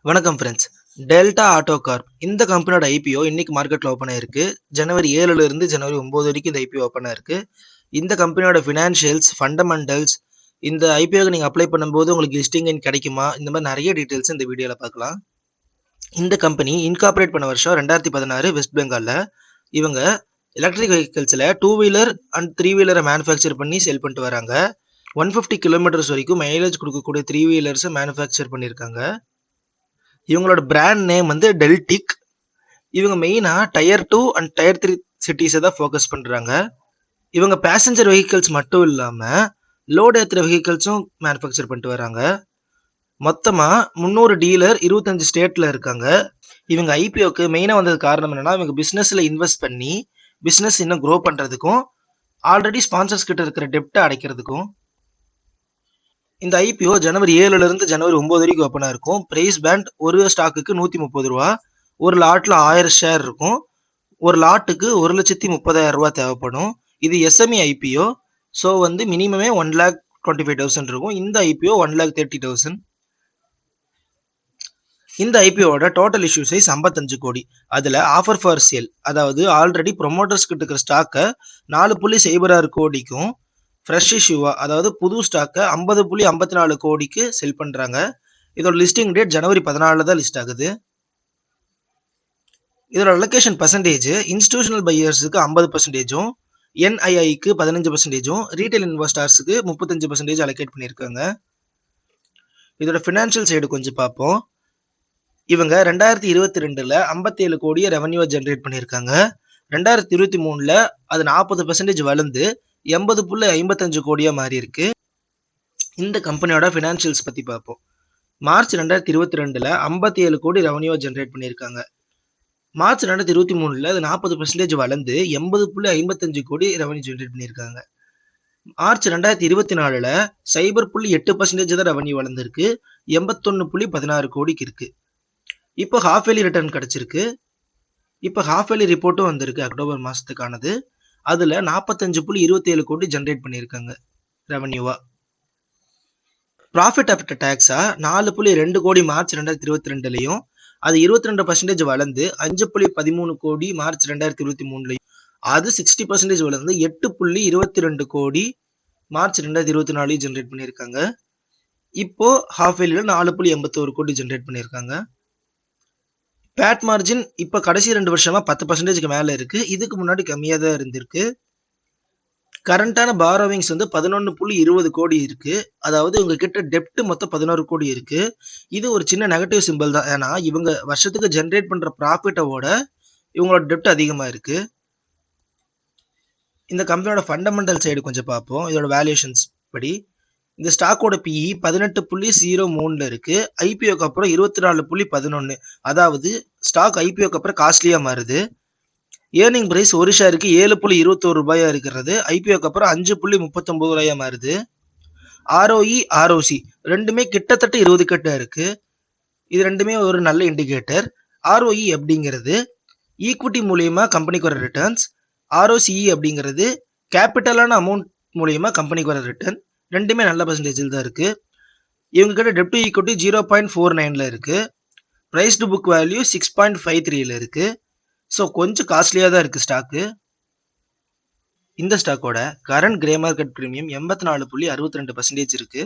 வணக்கம் friends. Delta auto corp இந்த கம்பெனியோட ஐபிஓ இன்னைக்கு மார்க்கெட்ல ஓப்பன் ஆயிருக்கு. ஜனவரி 7ல இருந்து ஜனவரி 9 வரைக்கும் இந்த ஐபிஓ ஓப்பன் ஆயிருக்கு. இந்த கம்பெனியோட ஃபினான்ஷியல்ஸ், ஃபண்டமெண்டல்ஸ், இந்த ஐபிஓக்கு நீங்க அப்ளை பண்ணும்போது உங்களுக்கு லிஸ்டிங் எண் கிடைக்குமா, இந்த மாதிரி நிறைய டீடைல்ஸ் இந்த வீடியோல பார்க்கலாம். இந்த கம்பெனி இன்கார்பரேட் பண்ண வருஷம் 2016 வெஸ்ட் பெங்கால்ல. இவங்க எலக்ட்ரிக் வெஹிக்கிள்ஸ்ல 2 வீலர் அண்ட் 3 வீலரை மேனுஃபேக்சர் பண்ணி சேல் பண்ணிட்டு வராங்க. 150 கிலோமீட்டர்ஸ் வரைக்கும் மைலேஜ் கொடுக்கக்கூடிய 3 வீலர்ஸ் மேனுஃபேக்சர் பண்ணியிருக்காங்க. இவங்களோட பிராண்ட் நேம் வந்து டெல்டிக். இவங்க மெயினா டயர் 2 அண்ட் டயர் 3 சிட்டிஸை தான் ஃபோக்கஸ் பண்றாங்க. இவங்க பேசஞ்சர் வெஹிக்கிள்ஸ் மட்டும் இல்லாம லோட் ஏத்துற வெஹிக்கிள்ஸும் மேனுஃபேக்சர் பண்ணிட்டு வராங்க. மொத்தமா 300 டீலர் 25 ஸ்டேட்ல இருக்காங்க. இவங்க ஐபிஓக்கு மெயினா வந்தது காரணம் என்னன்னா, இவங்க பிசினஸ்ல இன்வெஸ்ட் பண்ணி பிசினஸ் இன்னும் க்ரோ பண்றதுக்கும் ஆல்ரெடி ஸ்பான்சர்ஸ் கிட்ட இருக்கிற டெப்டை அடைக்கிறதுக்கும். இந்த ஐபிஓ ஜனவரி 7ல இருந்து ஜனவரி 9 வரைக்கும் ஓப்பனா இருக்கும். பிரைஸ் பேண்ட் ஒரு ஸ்டாக்குக்கு 130 ரூபா. ஒரு லாட்ல 1000 ஷேர் இருக்கும். ஒரு லாட்டுக்கு 1,30,000 ரூபாய் தேவைப்படும். இது எஸ்எம்இ ஐபிஓ. ஸோ வந்து மினிமமே 1,25,000 இருக்கும். இந்த ஐபிஓ 1,30,000. இந்த ஐபிஓட டோட்டல் இஷ்யூ சைஸ் 55 கோடி. அதுல ஆஃபர் ஃபார் சேல், அதாவது ஆல்ரெடி ப்ரொமோட்டர்ஸ் கிட்ட இருக்கிற ஸ்டாக்கை 4.06 கோடிக்கும், ஃப்ரெஷ் இஷ்யூவா அதாவது புது ஸ்டாக்கை 50.54 கோடிக்கு செல் பண்றாங்க. இதோட லிஸ்டிங் டேட் ஜனவரி 14 தான் லிஸ்ட் ஆகுது. இதோட அலோகேஷன் பர்சன்டேஜ் இன்ஸ்டிடியூஷனல் பையர்ஸுக்கு 50%, என்ஐஐக்கு 15%, ரீட்டைல் இன்வெஸ்டர்ஸுக்கு 35% அலோகேட் பண்ணியிருக்காங்க. இதோட ஃபினான்ஷியல் சைடு கொஞ்சம் பார்ப்போம். இவங்க 2022ல 57 கோடியை ரெவன்யூ ஜென்ரேட் பண்ணியிருக்காங்க. 2023ல அது 40% வளர்ந்து 80.55 கோடியா மாறி இருக்கு. இந்த கம்பெனியோட ஃபினான்ஷியல்ஸ் பத்தி பார்ப்போம். மார்ச் 2022ல 57 கோடி ரெவன்யூ ஜென்ரேட் பண்ணியிருக்காங்க. மார்ச் 2023ல அது 40% வளர்ந்து 80.55 கோடி ரெவன்யூ ஜென்ரேட் பண்ணியிருக்காங்க. மார்ச் 2024ல 0.8% தான் ரெவன்யூ வளர்ந்துருக்கு. 81.16 கோடிக்கு இருக்கு. இப்போ ஹாஃப் இயர்லி ரிட்டர்ன் கிடைச்சிருக்கு. இப்போ ஹாஃப் இயர்லி ரிப்போர்ட்டும் வந்திருக்கு அக்டோபர் மாசத்துக்கானது. அதுல 45.27 கோடி ஜென்ரேட் பண்ணியிருக்காங்க ரெவன்யூவா. ப்ராஃபிட் ஆஃப்டர் டாக்ஸா 4.2 கோடி மார்ச் 2022லயும், அது 22% வளர்ந்து 5.13 கோடி மார்ச் 2023லயும், அது 60% வளர்ந்து 8.22 கோடி மார்ச் 2024 ஜென்ரேட் பண்ணியிருக்காங்க. இப்போ ஹாஃப் இயர்லில 4.81 கோடி ஜென்ரேட் பண்ணியிருக்காங்க. பேட் மார்ஜின் இப்ப கடைசி 2 வருஷமா 10%க்கு மேல இருக்கு. இதுக்கு முன்னாடி கம்மியா தான் இருந்திருக்கு. கரண்டான பாரோவிங்ஸ் வந்து 11.20 கோடி இருக்கு. அதாவது உங்ககிட்ட டெப்ட் மொத்தம் 11 கோடி இருக்கு. இது ஒரு சின்ன நெகட்டிவ் சிம்பிள் தான். ஏன்னா இவங்க வருஷத்துக்கு ஜென்ரேட் பண்ற ப்ராஃபிட்டோட இவங்களோட டெப்ட் அதிகமா இருக்கு. இந்த கம்பெனியோட ஃபண்டமெண்டல் சைடு கொஞ்சம் பார்ப்போம். இதோட வேல்யூஷன்ஸ் படி இந்த ஸ்டாக்கோட பிஇ 18.03ல இருக்கு. ஐபிஓக்கு அப்புறம் 24.11. அதாவது ஸ்டாக் ஐபிஓக்கு அப்புறம் காஸ்ட்லியா மாறுது. ஏர்னிங் பிரைஸ் ஒரு ஷேருக்கு 7.21 ரூபாயா இருக்கிறது. ஐபிஓக்கு அப்புறம் 5.39 ரூபாயா மாறுது. ஆர்ஓஇ, ஆர்ஓசி ரெண்டுமே கிட்டத்தட்ட 20 கிட்ட இருக்கு. இது ரெண்டுமே ஒரு நல்ல இண்டிகேட்டர். ஆர்ஓஇ அப்படிங்கிறது ஈக்விட்டி மூலியமா கம்பெனிக்கு வர ரிட்டர்ன்ஸ். ஆர்ஓசிஇ அப்படிங்கிறது கேபிட்டலான அமௌண்ட் மூலியமா கம்பெனிக்கு வர ரிட்டர்ன். ரெண்டுமே நல்ல பர்சன்டேஜில் தான் இருக்கு. இவங்க கிட்ட டெப்ட் டு ஈக்விட்டி 0.49ல இருக்கு. பிரைஸ் டு புக் வேல்யூ 6.53ல இருக்கு. ஸோ கொஞ்சம் காஸ்ட்லியா தான் இருக்கு ஸ்டாக்கு. இந்த ஸ்டாக்கோட கரண்ட் கிரே மார்க்கெட் பிரீமியம் 84.62% இருக்கு.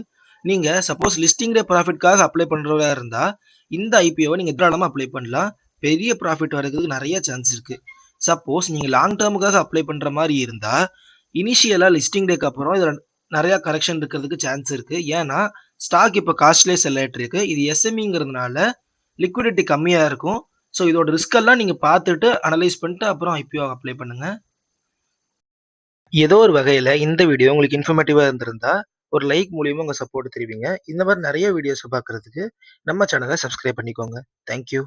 நீங்க சப்போஸ் லிஸ்டிங் டே ப்ராஃபிட்காக அப்ளை பண்றதா இருந்தா இந்த ஐபிஓவை நீங்க தாராளமா அப்ளை பண்ணலாம். பெரிய ப்ராஃபிட் வரதுக்கு நிறைய சான்ஸ் இருக்கு. சப்போஸ் நீங்க லாங் டேர்முக்காக அப்ளை பண்ற மாதிரி இருந்தா இனிஷியலா லிஸ்டிங் டேக்கு அப்புறம் இதுல நிறைய கரெக்ஷன் இருக்கிறதுக்கு சான்ஸ் இருக்கு. ஏன்னா ஸ்டாக் இப்போ காஸ்ட்லியே செல் ஆயிட்டு இருக்கு. இது எஸ்எம்இங்கிறதுனால லிக்விடிட்டி கம்மியா இருக்கும். ஸோ இதோட ரிஸ்க் எல்லாம் நீங்க பார்த்துட்டு அனலைஸ் பண்ணிட்டு அப்புறம் ஐபிஓ அப்ளை பண்ணுங்க. ஏதோ ஒரு வகையில இந்த வீடியோ உங்களுக்கு இன்ஃபர்மேட்டிவா இருந்திருந்தா ஒரு லைக் மூலியமா உங்க சப்போர்ட் தெரிவிங்க. இந்த மாதிரி நிறைய வீடியோஸ் பார்க்கறதுக்கு நம்ம சேனலை சப்ஸ்கிரைப் பண்ணிக்கோங்க. தேங்க்யூ.